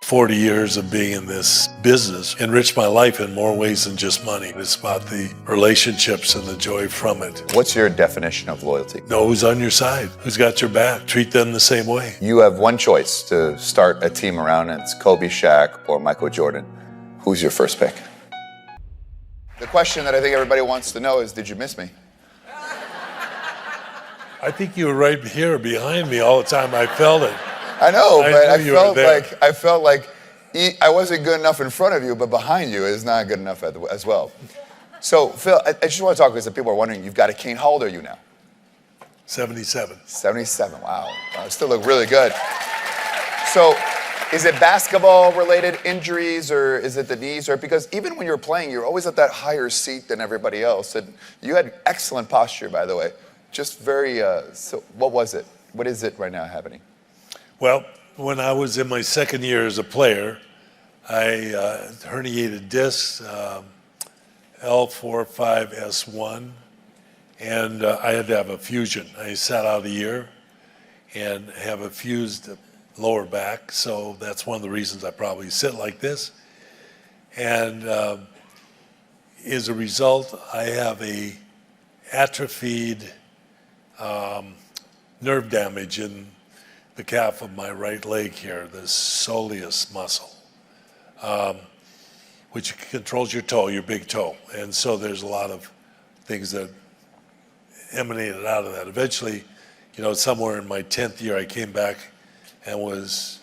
40 years of being in this business enriched my life in more ways than just money. It's about the relationships and the joy from it. What's your definition of loyalty? Know who's on your side, who's got your back. Treat them the same way. You have one choice to start a team around, and it's Kobe, Shaq, or Michael Jordan. Who's your first pick? The question that I think everybody wants to know is, did you miss me? I think you were right here behind me all the time. I felt it. I know, but I felt like I wasn't good enough in front of you, but behind you is not good enough as well. So, Phil, I just want to talk because people are wondering, you've got a cane. How old are you now? 77. 77, wow. You still look really good. So, is it basketball-related injuries, or is it the knees? Or because even when you're playing, you're always at that higher seat than everybody else. And you had excellent posture, by the way. Just very, so what was it? What is it right now happening? Well, when I was in my second year as a player, I herniated discs, L45S1, and I had to have a fusion. I sat out a year and have a fused lower back, so that's one of the reasons I probably sit like this. And as a result, I have a atrophied nerve damage in the calf of my right leg here, the soleus muscle, which controls your toe, your big toe. And so there's a lot of things that emanated out of that. Eventually, you know, somewhere in my 10th year, I came back and was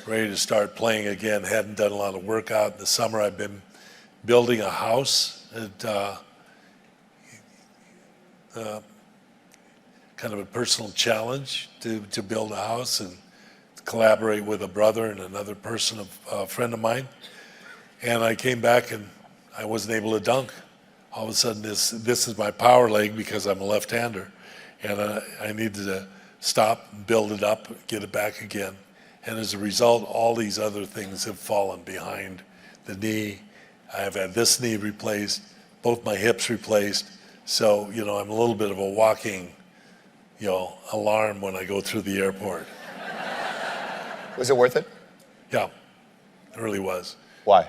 ready to start playing again. Hadn't done a lot of workout. In the summer, I've been building a house at kind of a personal challenge to build a house and collaborate with a brother and another person, a friend of mine. And I came back and I wasn't able to dunk. All of a sudden, this is my power leg because I'm a left-hander. And I needed to stop, build it up, get it back again. And as a result, all these other things have fallen behind the knee. I have had this knee replaced, both my hips replaced. So, you know, I'm a little bit of a walking, you know, alarm when I go through the airport. Was it worth it? Yeah, it really was. Why?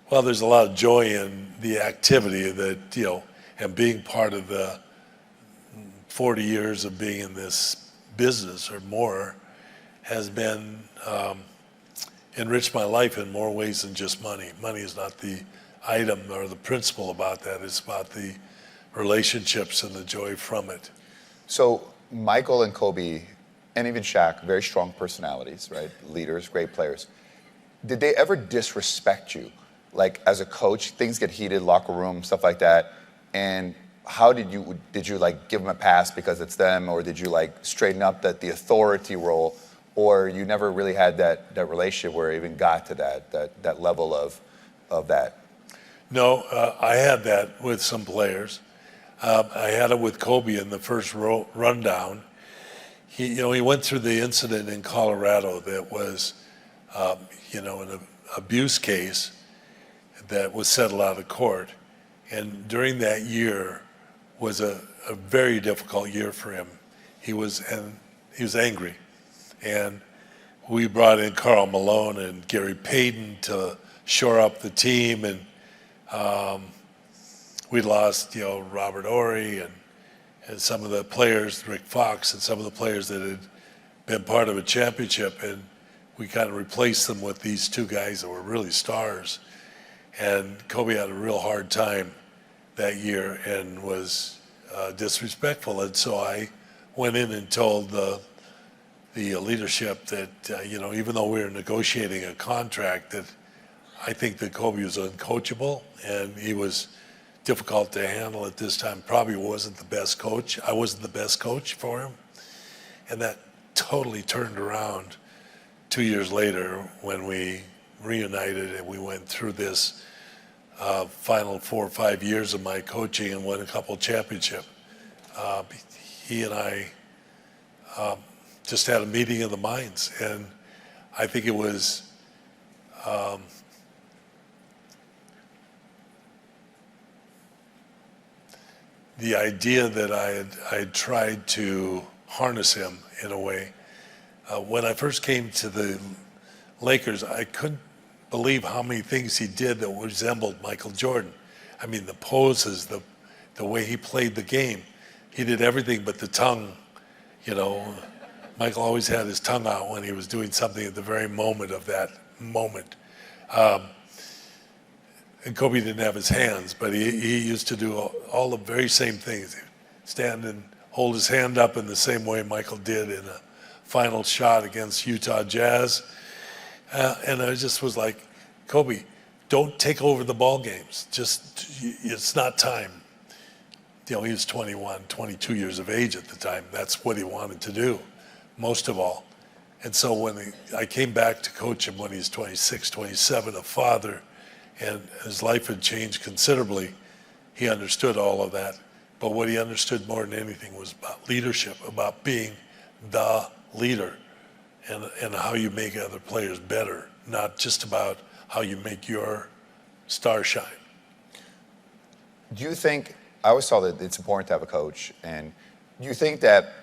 Well, there's a lot of joy in the activity that, you know, and being part of the 40 years of being in this business or more has been enriched my life in more ways than just money. Money is not the item or the principle about that. It's about the relationships and the joy from it. So Michael and Kobe, and even Shaq, very strong personalities, right? Leaders, great players. Did they ever disrespect you? Like as a coach, things get heated, locker room, stuff like that. And how did you like give them a pass because it's them, or did you like straighten up the authority role, or you never really had that relationship where it even got to that level of that? No, I had that with some players. I had it with Kobe in the first rundown. He went through the incident in Colorado that was, an abuse case that was settled out of court. And during that year was a very difficult year for him. He was angry. And we brought in Karl Malone and Gary Payton to shore up the team. And we lost, Robert Horry and some of the players, Rick Fox, and some of the players that had been part of a championship. And we kind of replaced them with these two guys that were really stars. And Kobe had a real hard time that year and was disrespectful. And so I went in and told the leadership that, even though we were negotiating a contract, that I think that Kobe was uncoachable and he was difficult to handle at this time. Probably wasn't the best coach. I wasn't the best coach for him. And that totally turned around 2 years later when we reunited and we went through this final 4 or 5 years of my coaching and won a couple championships. He and I just had a meeting of the minds, and I think it was the idea that I had tried to harness him in a way. When I first came to the Lakers, I couldn't believe how many things he did that resembled Michael Jordan. I mean, the poses, the way he played the game. He did everything but the tongue, you know. Michael always had his tongue out when he was doing something at the very moment of that moment. And Kobe didn't have his hands, but he used to do all the very same things. Stand and hold his hand up in the same way Michael did in a final shot against Utah Jazz. And I just was like, Kobe, don't take over the ball games. It's not time. You know, he was 21, 22 years of age at the time. That's what he wanted to do, most of all. And so when I came back to coach him when he was 26, 27, a father, and his life had changed considerably, he understood all of that. But what he understood more than anything was about leadership, about being the leader, and how you make other players better, not just about how you make your star shine. Do you think, I always saw that it's important to have a coach, and do you think that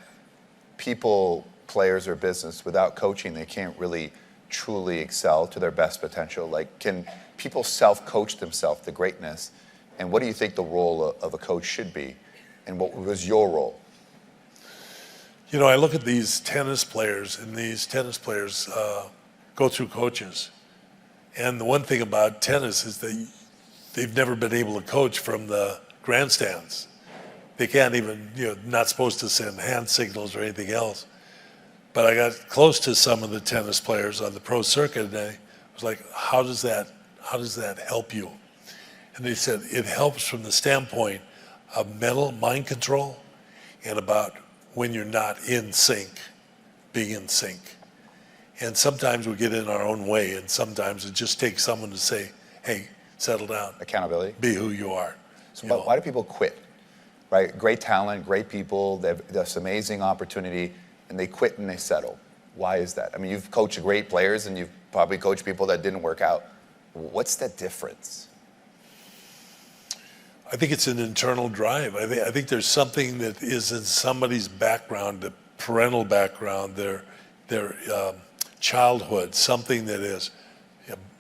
people, players or business, without coaching, they can't really truly excel to their best potential? Like, can people self-coach themselves to greatness? And what do you think the role of a coach should be? And what was your role? You know, I look at these tennis players, and these tennis players go through coaches. And the one thing about tennis is that they've never been able to coach from the grandstands. They can't even, you know, not supposed to send hand signals or anything else. But I got close to some of the tennis players on the pro circuit, and I was like, how does that help you? And they said, it helps from the standpoint of mental mind control and about when you're not in sync, being in sync. And sometimes we get in our own way, and sometimes it just takes someone to say, hey, settle down. Accountability. Be who you are. So why do people quit? Right? Great talent, great people, they have this amazing opportunity, and they quit and they settle. Why is that? I mean, you've coached great players, and you've probably coached people that didn't work out. What's the difference? I think it's an internal drive. I think there's something that is in somebody's background, the parental background, their childhood, something that is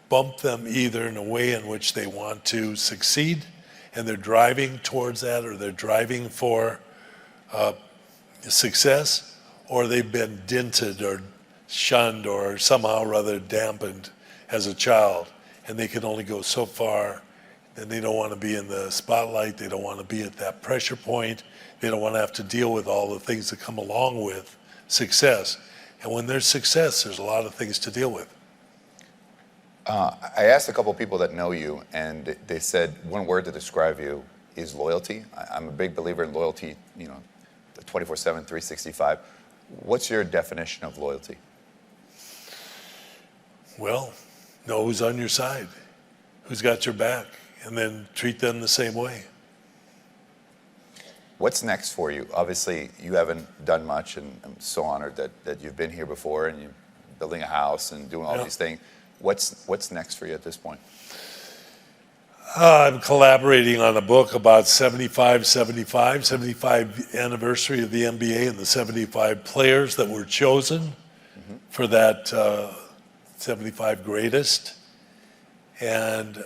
bumped them either in a way in which they want to succeed, and they're driving towards that, or they're driving for success, or they've been dented or shunned or somehow or other dampened as a child, and they can only go so far. And they don't want to be in the spotlight. They don't want to be at that pressure point. They don't want to have to deal with all the things that come along with success. And when there's success, there's a lot of things to deal with. I asked a couple of people that know you, and they said one word to describe you is loyalty. I'm a big believer in loyalty, you know, 24/7, 365. What's your definition of loyalty? Well, know who's on your side, who's got your back, and then treat them the same way. What's next for you? Obviously, you haven't done much, and I'm so honored that you've been here before, and you're building a house and doing all these things. What's next for you at this point? I'm collaborating on a book about 75 anniversary of the NBA, and the 75 players that were chosen for that 75 greatest. And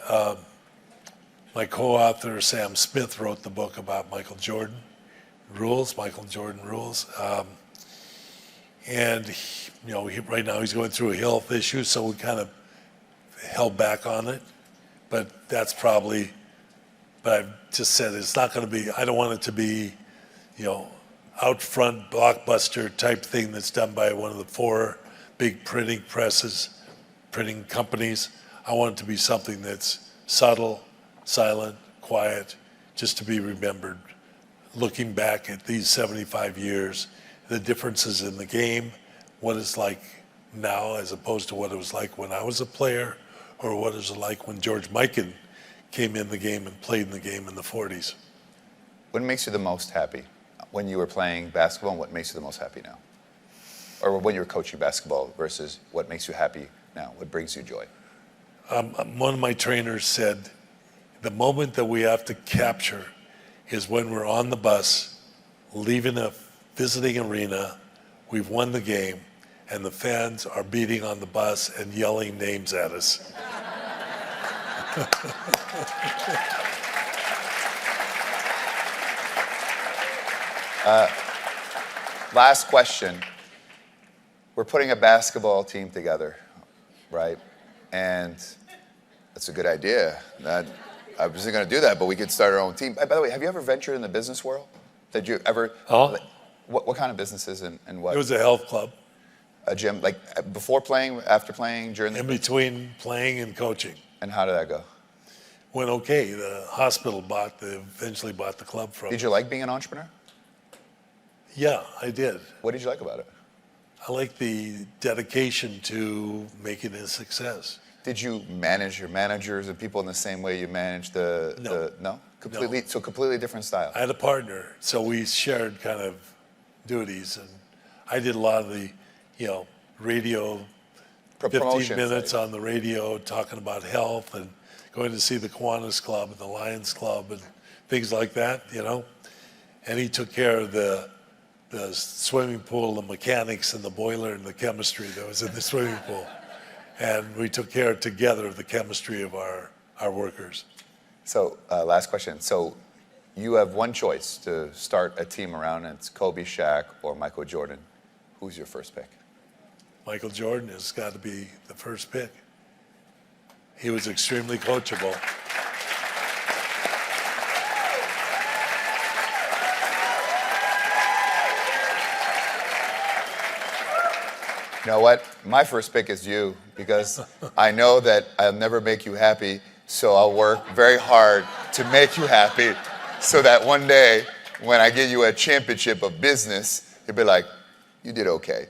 my co-author, Sam Smith, wrote the book about Michael Jordan rules. And right now he's going through a health issue, so we kind of held back on it. But I've just said it's not going to be, I don't want it to be, out front blockbuster type thing that's done by one of the 4 big printing companies. I want it to be something that's subtle, silent, quiet, just to be remembered. Looking back at these 75 years, the differences in the game, what it's like now as opposed to what it was like when I was a player, or what it was like when George Mikan came in the game and played in the game in the 40s. What makes you the most happy? When you were playing basketball, and what makes you the most happy now? Or when you were coaching basketball versus what makes you happy now? What brings you joy? One of my trainers said, the moment that we have to capture is when we're on the bus, leaving a visiting arena, we've won the game, and the fans are beating on the bus and yelling names at us. Last question. We're putting a basketball team together, right? And that's a good idea. I wasn't going to do that, but we could start our own team. By the way, have you ever ventured in the business world? Did you ever? Huh? What kind of businesses and what? It was a health club. A gym, like before playing, after playing, during the. In between playing and coaching. And how did that go? Went okay. The hospital eventually bought the club from. Did you like being an entrepreneur? Yeah, I did. What did you like about it? I like the dedication to making it a success. Did you manage your managers and people in the same way you managed No. Completely, so completely different style. I had a partner, so we shared kind of duties, and I did a lot of the, radio, 15 minutes on the radio talking about health and going to see the Kiwanis Club and the Lions Club and things like that, And he took care of the swimming pool, the mechanics and the boiler and the chemistry that was in the swimming pool. And we took care together of the chemistry of our workers. So last question. So you have one choice to start a team around, and it's Kobe, Shaq, or Michael Jordan. Who's your first pick? Michael Jordan has got to be the first pick. He was extremely coachable. You know what? My first pick is you, because I know that I'll never make you happy, so I'll work very hard to make you happy so that one day when I give you a championship of business, you'll be like, you did okay.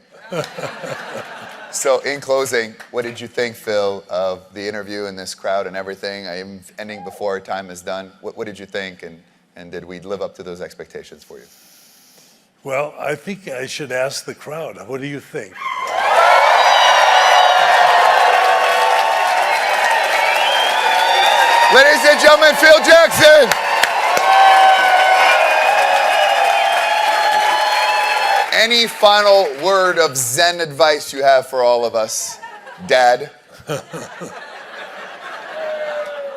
So in closing, what did you think, Phil, of the interview and this crowd and everything? I am ending before our time is done. What did you think, and did we live up to those expectations for you? Well, I think I should ask the crowd. What do you think? Ladies and gentlemen, Phil Jackson. Any final word of Zen advice you have for all of us, Dad?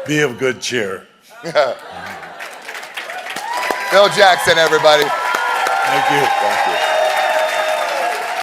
Be of good cheer. Phil Jackson, everybody. Thank you. Thank you.